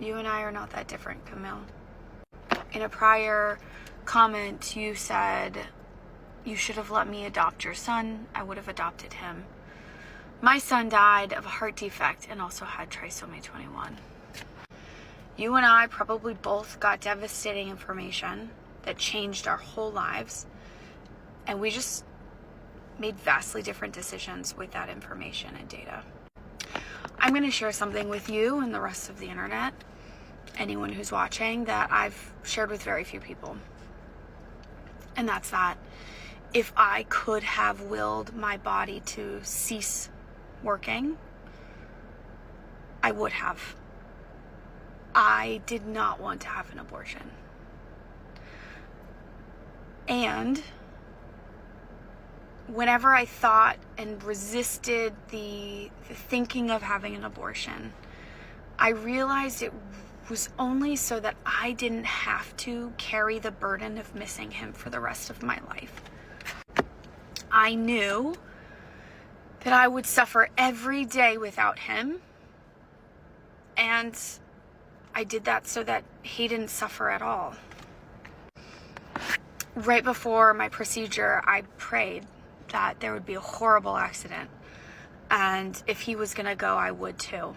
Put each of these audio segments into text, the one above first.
You and I are not that different, Camille. In a prior comment, you said, you should have let me adopt your son. I would have adopted him. My son died of a heart defect and also had trisomy 21. You and I probably both got devastating information that changed our whole lives, and we just made vastly different decisions with that information and data. I'm going to share something with you and the rest of the internet, anyone who's watching, that I've shared with very few people. And that's that if I could have willed my body to cease working, I would have. I did not want to have an abortion. And whenever I thought and resisted the thinking of having an abortion, I realized it was only so that I didn't have to carry the burden of missing him for the rest of my life. I knew that I would suffer every day without him, and I did that so that he didn't suffer at all. Right before my procedure, I prayed that there would be a horrible accident, and if he was gonna go, I would too.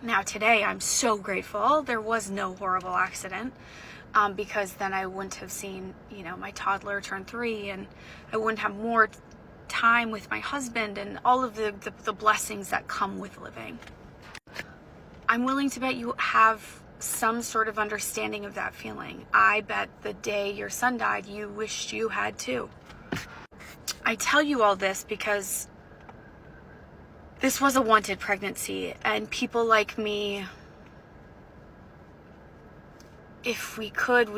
Now today, I'm so grateful there was no horrible accident, because then I wouldn't have seen, my toddler turn 3, and I wouldn't have more time with my husband and all of the blessings that come with living. I'm willing to bet you have some sort of understanding of that feeling. I bet the day your son died, you wished you had too. I tell you all this because this was a wanted pregnancy, and people like me, if we could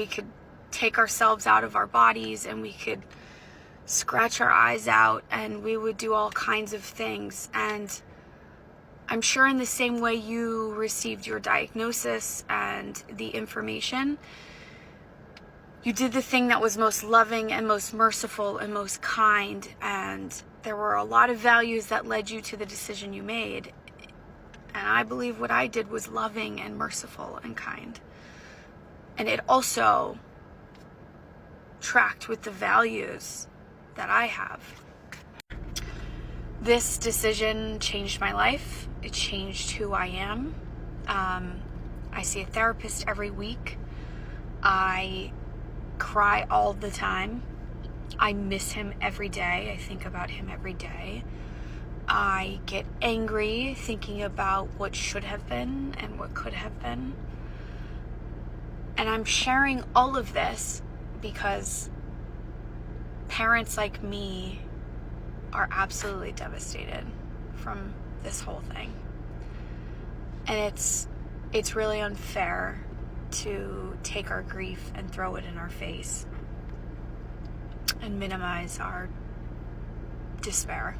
take ourselves out of our bodies and we could scratch our eyes out and we would do all kinds of things. And I'm sure in the same way you received your diagnosis and the information, you did the thing that was most loving and most merciful and most kind, and there were a lot of values that led you to the decision you made. And I believe what I did was loving and merciful and kind. And it also tracked with the values that I have. This decision changed my life. It changed who I am. I see a therapist every week. I cry all the time. I miss him every day. I think about him every day. I get angry thinking about what should have been and what could have been. And I'm sharing all of this because parents like me are absolutely devastated from this whole thing. And it's really unfair to take our grief and throw it in our face and minimize our despair.